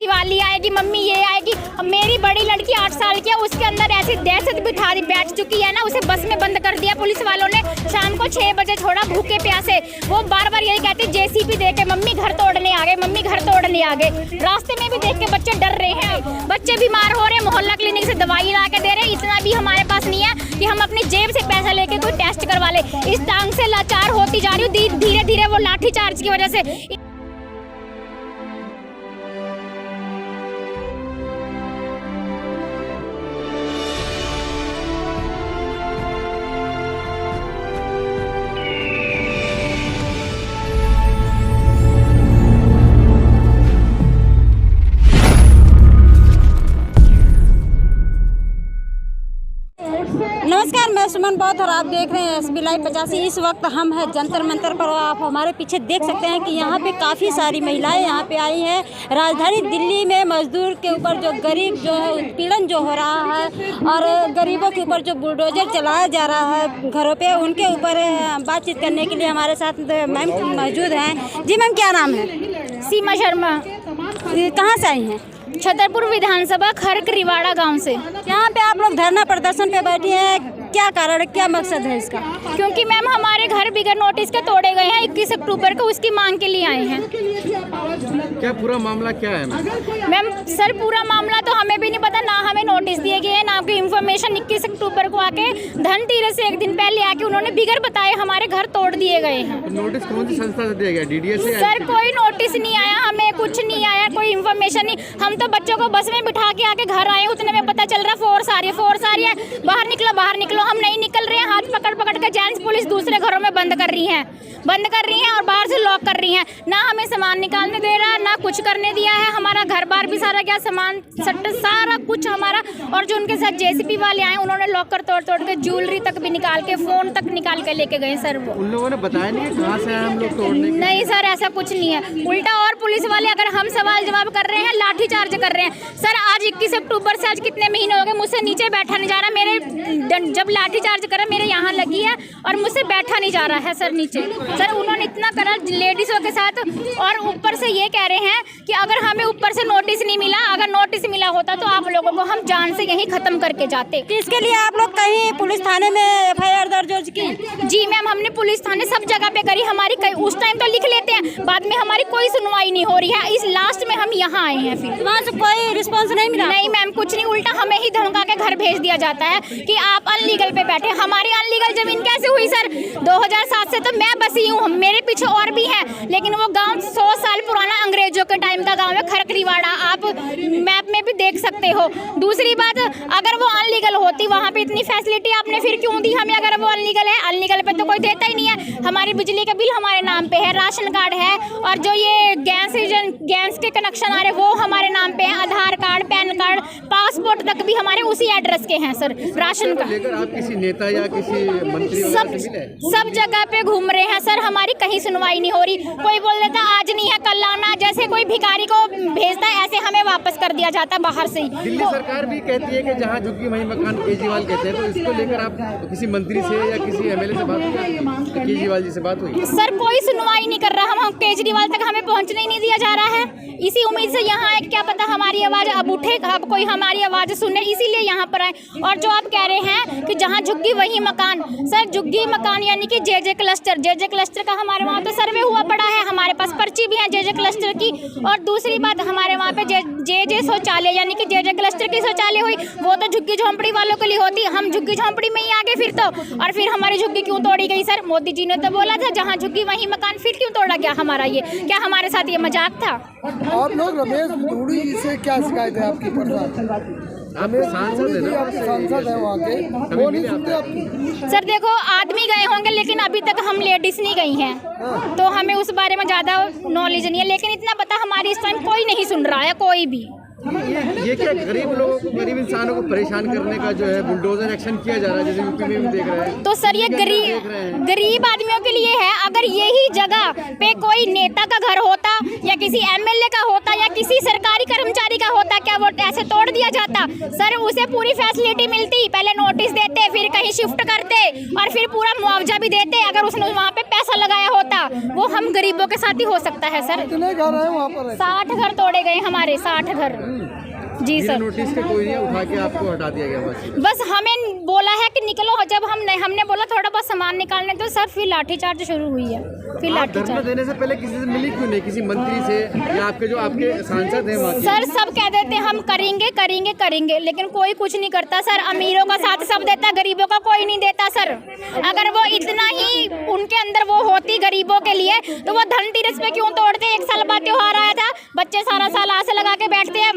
दिवाली आएगी, मम्मी ये आएगी। मेरी बड़ी लड़की 8 साल की है, उसके अंदर ऐसी दहशत बैठ चुकी है ना, उसे बस में बंद कर दिया पुलिस वालों ने। शाम को 6 बजे छोड़ा भूखे प्यासे। वो बार बार यही कहती जेसीबी दे के मम्मी घर तोड़ने आ गए, मम्मी घर तोड़ने आ गए। रास्ते में भी देख के बच्चे डर रहे हैं, बच्चे बीमार हो रहे हैं। मोहल्ला क्लिनिक से दवाई ला के दे रहे हैं, इतना भी हमारे पास नहीं है कि हम अपनी जेब से पैसा लेके कोई टेस्ट करवा ले। इस टांग से लाचार होती जा रही हूँ धीरे धीरे वो लाठी चार्ज की वजह से। नमस्कार, मैं सुमन बौद्ध और आप देख रहे हैं SB लाइव 85। इस वक्त हम हैं जंतर मंतर पर। आप हमारे पीछे देख सकते हैं कि यहाँ पे काफ़ी सारी महिलाएं यहाँ पे आई हैं। राजधानी दिल्ली में मजदूर के ऊपर जो गरीब जो है उत्पीड़न जो हो रहा है और गरीबों के ऊपर जो बुलडोजर चलाया जा रहा है घरों पे, उनके ऊपर बातचीत करने के लिए हमारे साथ मैम मौजूद हैं। जी मैम, क्या नाम है? सीमा शर्मा। कहाँ से आई हैं? छतरपुर विधानसभा खर्क रिवाड़ा गांव से। यहाँ पे आप लोग धरना प्रदर्शन पे बैठे हैं, क्या कारण, क्या मकसद है इसका? क्योंकि मैम हमारे घर बिगर नोटिस के तोड़े गए हैं 21 अक्टूबर को, उसकी मांग के लिए आए हैं। क्या पूरा मामला क्या है मैम? सर पूरा मामला तो हमें भी नहीं पता, ना हमें नोटिस दिए गए हैं ना कोई इन्फॉर्मेशन। 21 अक्टूबर को आके धनतेरस से एक दिन पहले आके उन्होंने बिगर बताए हमारे घर तोड़ दिए गए हैं। तो नोटिस कौन सी संस्था से दिया गया? DDS से? सर कोई नोटिस नहीं आया, हमें कुछ नहीं आया, कोई इन्फॉर्मेशन नहीं। हम तो बच्चों को बस में बिठा के आके घर आए, उतने में पता चल रहा फोर्स आ रही है, बाहर निकलो बाहर निकलो। हम नहीं निकल रहे हैं, हाथ पकड़ पकड़ के जेंट्स पुलिस दूसरे घरों में बंद कर रही हैं और बाहर से लॉक कर रही हैं। ना हमें सामान निकालने दे रहा, ना कुछ करने दिया है। हमारा घर बार भी सारा क्या सामान सारा कुछ हमारा, और जो उनके साथ JCB वाले आए उन्होंने लॉकर तोड़ के ज्वेलरी तक भी निकाल के, फोन तक निकाल के लेके गए सर। वो उन लोगों ने बताया नहीं कहाँ से आए हम लोग तोड़ने? नहीं सर, ऐसा कुछ नहीं है। उल्टा और पुलिस वाले अगर हम सवाल जवाब कर रहे हैं लाठी चार्ज कर रहे हैं। सर आज 21 अक्टूबर से आज कितने महीने हो गए, मुझसे नीचे बैठा नहीं जा रहा। मेरे जब लाठी चार्ज करा मेरे यहाँ लगी है और मुझसे बैठा नहीं जा रहा है सर नीचे। सर उन्होंने इतना करा लेडीजों के साथ, और ऊपर से ये कह रहे हैं कि अगर हमें ऊपर से नोटिस नहीं मिला, अगर नोटिस मिला होता तो आप लोगों को हम जान से यहीं खत्म करके जाते। इसके लिए आप लोग कहीं पुलिस थाने में FIR दर्ज की? जी मैम, हमने पुलिस थाने सब जगह पे करी। हमारी उस टाइम तो लिख लेते हैं, बाद में हमारी कोई सुनवाई नहीं हो रही है। इस लास्ट में हम यहाँ आए हैं, फिर वहाँ से कोई रिस्पॉन्स नहीं मिला? नहीं मैम, कुछ नहीं, उल्टा हमें ही धमका के घर भेज दिया जाता है कि आप अनलीगल पे बैठे। हमारी अनलीगल जमीन कैसे हुई सर? 2007 से तो मैं बसी हूँ, मेरे पीछे और भी है, लेकिन वो गांव 100 साल पुराना अंग्रेजों के टाइम का गांव है खरक रिवाड़ा। आप मैप में भी देख सकते हो। दूसरी बात, अगर वो अनलीगल होती, वहाँ पे इतनी फैसिलिटी आपने फिर क्यों दी हमें? अगर वो अनलीगल है, अनलीगल पे तो कोई देता ही नहीं है। हमारी बिजली का बिल हमारे नाम पे है, राशन कार्ड है, और जो ये गैस के कनेक्शन आ रहे वो हमारे नाम पे है, आधार कार्ड, पैन कार्ड, पासपोर्ट तक भी हमारे उसी एड्रेस के हैं सर। राशन कार्ड लेकर आप किसी नेता या किसी मंत्री सब जगह पे घूम रहे हैं सर, हमारी कहीं सुनवाई नहीं हो रही। कोई बोल देता आज नहीं है कल आना, जैसे कोई भिखारी को भेजता है ऐसे हमें वापस कर दिया जाता है बाहर से ही। दिल्ली सरकार भी कहती है कि जहाँ झुग्गी वहीं मकान, केजरीवाल कहते हैं। तो इसको लेकर आप किसी मंत्री से या किसी MLA से बात हुई? केजरीवाल जी से बात हुई? सर कोई सुनवाई नहीं कर रहा, हम केजरीवाल तक हमें पहुंचने ही नहीं दिया जा रहा है। इसी उम्मीद से यहाँ आए, क्या पता हमारी आवाज अब उठे, अब कोई हमारी आवाज सुने, इसीलिए यहाँ पर आए। और जो आप कह रहे हैं कि जहाँ झुग्गी वहीं मकान, सर झुग्गी मकान यानी कि JJ क्लस्टर का हमारे वहाँ तो सर्वे हुआ पड़ा है, हमारे पास पर्ची भी है JJ क्लस्टर की। और दूसरी बात, हमारे वहाँ पे JJ शौचालय यानी कि JJ क्लस्टर की शौचालय हुई, वो तो झुग्गी झोंपड़ी वालों के लिए होती। हम झुग्गी झोंपड़ी में ही आ गए फिर तो। और फिर हमारी झुग्गी क्यों तोड़ी गई सर? मोदी जी ने तो बोला था जहाँ झुग्गी वहीं मकान, फिर क्यों तोड़ा गया हमारा? ये क्या हमारे साथ ये मजाक था? आप लोग रमेश धूड़ी से क्या शिकायत है आपकी? सांसद है वहाँ के, वो नहीं सुनते आपकी? सर देखो, आदमी गए होंगे लेकिन अभी तक हम लेडीज नहीं गई हैं, तो हमें उस बारे में ज़्यादा नॉलेज नहीं है। लेकिन इतना पता हमारी इस टाइम कोई नहीं सुन रहा है, कोई भी। ये क्या गरीब लोगों को, गरीब इंसानों को परेशान करने का जो है बुलडोजर एक्शन किया जा रहा है, जैसे यूपी में भी देख रहे हैं। तो सर ये गरीब आदमियों के लिए है। अगर यही जगह पे कोई नेता का घर होता या किसी MLA का होता या किसी सरकारी कर्मचारी का होता, क्या वो ऐसे तोड़ दिया जाता? सर उसे पूरी फैसिलिटी मिलती, पहले नोटिस देते, फिर कहीं शिफ्ट करते और फिर पूरा मुआवजा भी देते। अगर उसने वहाँ पे पैसा लगाया होता, वो हम गरीबों के साथ ही हो सकता है सर। कितने घर है वहाँ पर? 60 घर तोड़े गए हमारे, 60 घर। जी सर। नोटिस के कोई नहीं उठा के आपको हटा दिया गया बस हमें बोला है कि निकलो। जब हमने बोला थोड़ा बहुत सामान निकालने, तो सर फिर लाठीचार्ज शुरू हुई है। फिर लाठीचार्ज देने से पहले किसी से मिली क्यों नहीं? किसी मंत्री से या आपके जो आपके सांसद हैं वहाँ के? सर सब कह देते हैं हम करेंगे करेंगे करेंगे, लेकिन कोई कुछ नहीं करता सर। अमीरों का साथ सब देता, गरीबों का कोई नहीं देता सर। अगर वो इतना ही उनके अंदर वो होती गरीबों के लिए, तो वो धनतेरस पे क्यों तोड़ते? 1 साल बाद त्योहार आया था, बच्चे सारा साल आस लगा के बैठते हैं,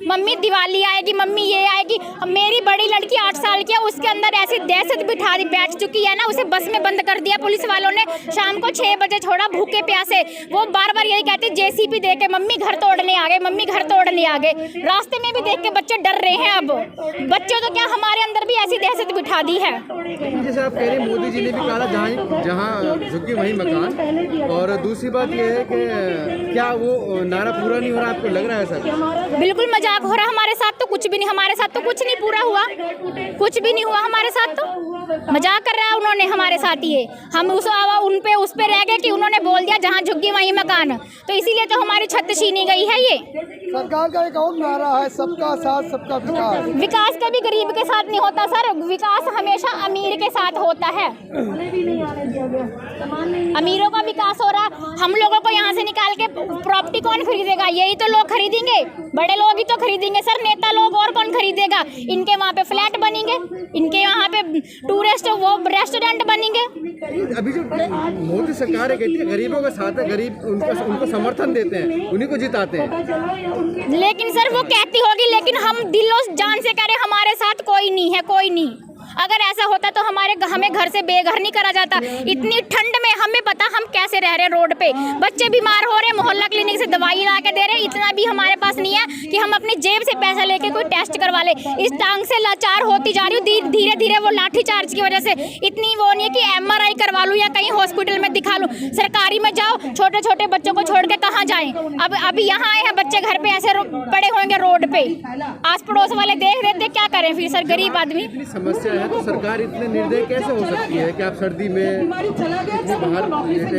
मम्मी दिवाली आएगी, मम्मी ये आएगी। मेरी बड़ी लड़की 8 साल की है, उसके अंदर ऐसी दहशत बैठ चुकी है ना, उसे बस में बंद कर दिया पुलिस वालों ने। शाम को 6 बजे छोड़ा भूखे प्यासे। वो बार बार यही कहती जेसीबी दे के, मम्मी घर तोड़ने आ गए, मम्मी घर तोड़ने आ गए। रास्ते में भी देख के बच्चे डर रहे हैं। अब बच्चों तो क्या, हमारे अंदर भी ऐसी दहशत बिठा दी है। जैसे आप कह रहे हैं मोदी जी ने भी कहा जहाँ झुग्गी वहीं मकान, और दूसरी बात ये है कि क्या वो नारा पूरा नहीं हो रहा? आपको लग रहा है सर? बिल्कुल मजाक हो रहा। हमारे साथ तो कुछ भी नहीं, हमारे साथ तो कुछ नहीं पूरा हुआ, कुछ भी नहीं हुआ हमारे साथ। तो मजाक कर रहा है उन्होंने हमारे साथ। ये हम उस पे रह गए कि उन्होंने बोल दिया जहाँ झुग्गी वहीं मकान, तो इसीलिए तो हमारी छत छीनी गई है। ये सरकार का एक और नारा है, सबका साथ सबका विकास। विकास कभी गरीब के साथ नहीं होता सर, विकास हमेशा अमीर के साथ होता है। अमीरों का विकास हो रहा, हम लोगों को यहाँ से निकाल के प्रॉपर्टी कौन खरीदेगा? यही तो लोग खरीदेंगे, बड़े लोग ही तो खरीदेंगे सर, नेता लोग और कौन खरीदेगा? इनके वहाँ पे फ्लैट बनेंगे, इनके यहाँ पे टूरिस्ट वो रेस्टोरेंट बनेंगे। अभी जो मोदी सरकार है कहती है गरीबों का साथ है, गरीब उनको समर्थन देते हैं, उन्हीं को जिताते हैं। लेकिन सर वो कहती होगी, लेकिन हम दिलों जान से कह रहे हमारे साथ कोई नहीं है, कोई नहीं। अगर ऐसा होता तो हमें घर से बेघर नहीं करा जाता। इतनी ठंड में हमें पता हम कैसे रह रहे हैं रोड पे, बच्चे बीमार हो रहे हैं, मोहल्ला क्लिनिक से दवाई ला के दे रहे हैं। इतना भी हमारे पास नहीं है कि हम अपनी जेब से पैसा लेके कोई टेस्ट करवा ले। इस टांग से लाचार होती जा रही हूँ धीरे धीरे, वो लाठी चार्ज की वजह से। इतनी वो नहीं है कि MRI करवा लूँ या कहीं हॉस्पिटल में दिखा लूँ। सरकारी में जाओ, छोटे छोटे बच्चों को छोड़ के कहाँ जाएं? अब अभी यहाँ आए हैं बच्चे, घर पे ऐसे पड़े होंगे रोड पे, आस पड़ोस वाले देख देते, क्या करें फिर सर गरीब आदमी? समस्या है तो सरकार इतने निर्दय कैसे हो सकती है कि आप सर्दी में बाहर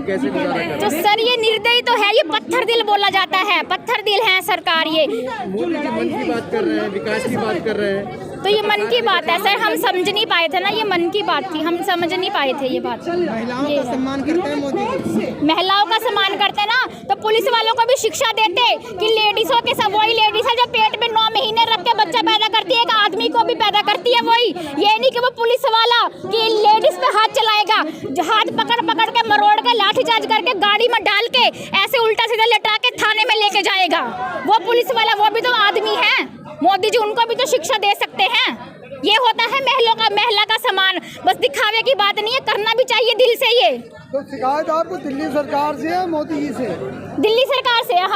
कैसे गुजारा करें? तो सर ये निर्दयी तो है, ये पत्थर दिल बोला जाता है, पत्थर दिल है सरकार। ये मोदी जी मन की बात कर रहे हैं, विकास की बात कर रहे हैं, तो ये मन की बात है सर, हम समझ नहीं पाए थे ना, ये मन की बात थी, हम समझ नहीं पाए थे ये बात। महिलाओं का सम्मान करते हैं मोदी जी, महिलाओं का सम्मान करते ना, तो पुलिस वालों को भी शिक्षा देते कि लेडीजों के सब, वही लेडीज है जो पेट में 9 महीने रख के बच्चा पैदा करती है, एक आदमी को भी पैदा करती है वही। ये नहीं कि वो पुलिस वाला कि लेडीज पे हाथ चलाएगा, हाथ पकड़ पकड़ के मरोड़ के लाठीचार्ज करके गाड़ी में डाल के ऐसे उल्टा सीधा लटा के थाने में लेके जाएगा। वो पुलिस वाला वो भी तो आदमी है, मोदी जी उनको भी तो शिक्षा दे सकते हैं। ये होता है महिला का सम्मान, बस दिखावे की बात नहीं है, करना भी चाहिए दिल से। ये तो शिकायत आपको दिल्ली सरकार से है मोदी जी से? दिल्ली सरकार से है।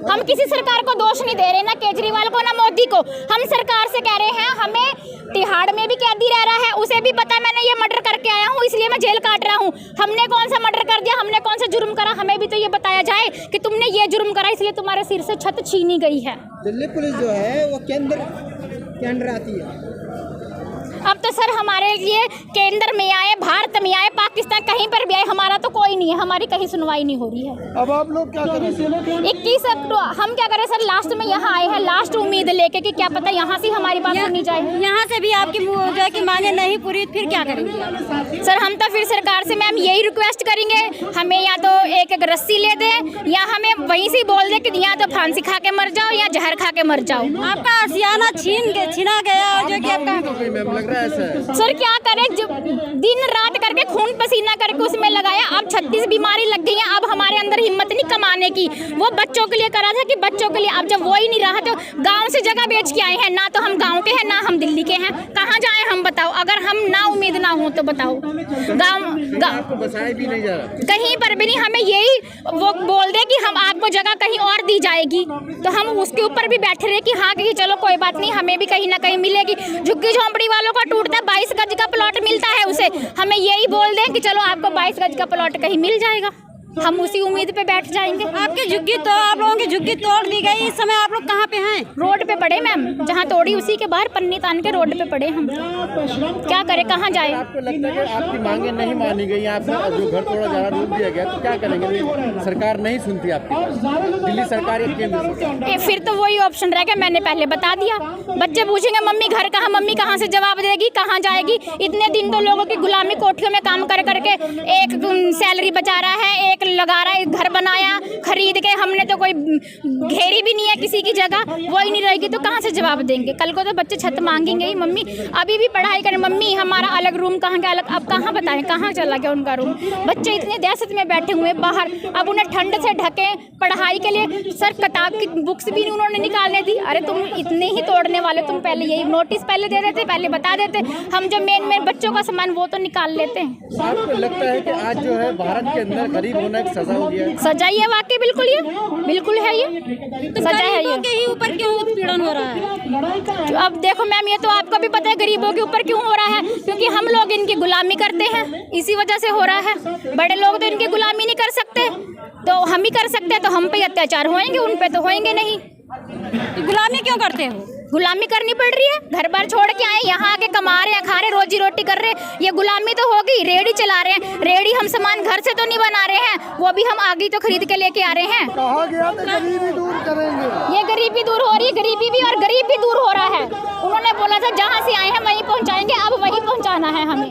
हम किसी सरकार को दोष नहीं दे रहे, ना केजरीवाल को ना मोदी को। हम सरकार से कह रहे हैं, हमें तिहाड़ में भी कैदी रह रहा है, उसे भी पता है मैंने ये मर्डर करके आया हूँ, इसलिए मैं जेल काट रहा हूँ। हमने कौन सा मर्डर कर दिया, हमने कौन सा जुर्म करा? हमें भी तो ये बताया जाए कि तुमने ये जुर्म करा, इसलिए तुम्हारे सिर से छत छीनी गई है। दिल्ली पुलिस जो है वो केंद्र आती है। अब तो सर हमारे लिए केंद्र में आए, भारत में आए, पाकिस्तान कहीं पर भी आए, हमारा तो कोई नहीं है, हमारी कहीं सुनवाई नहीं हो रही है। अब आप लोग क्या करें? 21 अक्टूबर हम क्या करें सर, लास्ट में यहाँ आए हैं, लास्ट उम्मीद लेके कि क्या पता यहाँ से हमारी बात सुनी जाए। यहाँ से भी आपकी की मांगे नहीं पूरी, फिर क्या करेंगे? सर हम तो फिर सरकार से मैम यही रिक्वेस्ट करेंगे, हमें या तो एक रस्सी ले दे, या हमें वहीं से बोल दे कि या तो फांसी खा के मर जाओ या जहर खा के मर जाओ। आपका आशियाना छीना गया, जो कि आपका सर क्या करें, दिन रात करके खून पसीना करके उसमें लगाया, अब 36 बीमारी लग गई है। अब हमारे अंदर हिम्मत नहीं कमाने की, वो बच्चों के लिए करा था कि बच्चों के लिए, अब जब वो ही नहीं रहा तो गांव से जगह बेच के आए हैं, ना तो हम गांव के हैं ना हम दिल्ली के हैं, कहाँ जाएं हम बताओ? अगर हम ना उम्मीद ना हो तो बताओ, गाँव बसाया भी नहीं जा रहा, कहीं पर भी नहीं। हमें यही वो बोल दे कि हम आपको जगह कहीं और दी जाएगी, तो हम उसके ऊपर भी बैठे रहे कि हाँ कि चलो कोई बात नहीं, हमें भी कहीं ना कहीं मिलेगी। झुग्गी झोंपड़ी वालों का टूटता 22 गज का प्लॉट मिलता है उसे, हमें यही बोल दें कि चलो आपको 22 गज का प्लॉट कहीं मिल जाएगा, हम उसी उम्मीद पे बैठ जाएंगे। आपकी झुग्गी तो आप लोगों की झुग्गी तोड़ दी गई, इस समय आप लोग कहाँ पे हैं? रोड पे पड़े मैम, जहाँ तोड़ी उसी के बाहर पन्नी तान के रोड पे पड़े हम। क्या करें, कहाँ जाए? आपको लगता है कि आपकी मांगे नहीं मानी गई, आपने जो घर तोड़ा जा रहा रोक दिया गया, तो क्या करेंगे? सरकार नहीं सुनती आपकी, दिल्ली सरकार या केंद्र सरकार? फिर तो वही ऑप्शन रह गया, मैंने पहले बता दिया। बच्चे पूछेंगे मम्मी घर कहाँ, मम्मी कहाँ से जवाब देगी, कहाँ जाएगी? इतने दिन तो लोगों की गुलामी कोठियों में काम कर करके एक सैलरी बचा रहा है, एक लगा रहा है, घर बनाया खरीद के, हमने तो कोई घेरी भी नहीं है किसी की जगह, वो ही नहीं रहेगी तो कहाँ से जवाब देंगे? कल को तो बच्चे छत मांगेंगे ही, मम्मी अभी भी पढ़ाई करें, मम्मी हमारा अलग रूम कहाँ का अलग, अब कहाँ बताएं कहाँ चला गया उनका रूम? बच्चे इतने दहशत में बैठे हुए बाहर, अब उन्हें ठंड से ढके पढ़ाई के लिए सर किताब की बुक्स भी उन्होंने निकालने दी। अरे तुम इतने ही तोड़ने वाले, तुम पहले यही नोटिस पहले दे देते, पहले बता देते, हम जो मेन बच्चों का सामान वो तो निकाल लेते हैं। आपको लगता है कि आज जो है भारत के अंदर गरीब होना एक सजा हो गया है? सजा ही है वाकई, बिल्कुल ये बिल्कुल है, ये सजा है। ये के ही ऊपर क्यों उत्पीड़न हो रहा है? अब देखो मैम, ये तो आपको भी पता है गरीबों के ऊपर क्यों हो रहा है, क्योंकि हम लोग इनकी गुलामी करते हैं, इसी वजह से हो रहा है। बड़े लोग तो इनकी गुलामी नहीं कर सकते, तो हम ही कर सकते हैं, तो हम पे अत्याचार होंगे, उन पे तो होंगे नहीं। गुलामी क्यों करते हो? गुलामी करनी पड़ रही है, घर बार छोड़ के आए, यहाँ आके कमा रहे हैं, खा रहे, रोजी रोटी कर रहे हैं, ये गुलामी तो होगी। रेडी चला रहे हैं, रेडी हम सामान घर से तो नहीं बना रहे हैं, वो भी हम आगे तो खरीद के लेके आ रहे हैं। कहा गया था गरीबी दूर करेंगे, ये गरीबी दूर हो रही है, गरीबी भी और गरीब भी दूर हो रहा है। उन्होंने बोला था जहाँ से आए हैं वहीं पहुँचाएंगे, अब वहीं पहुँचाना है हमें।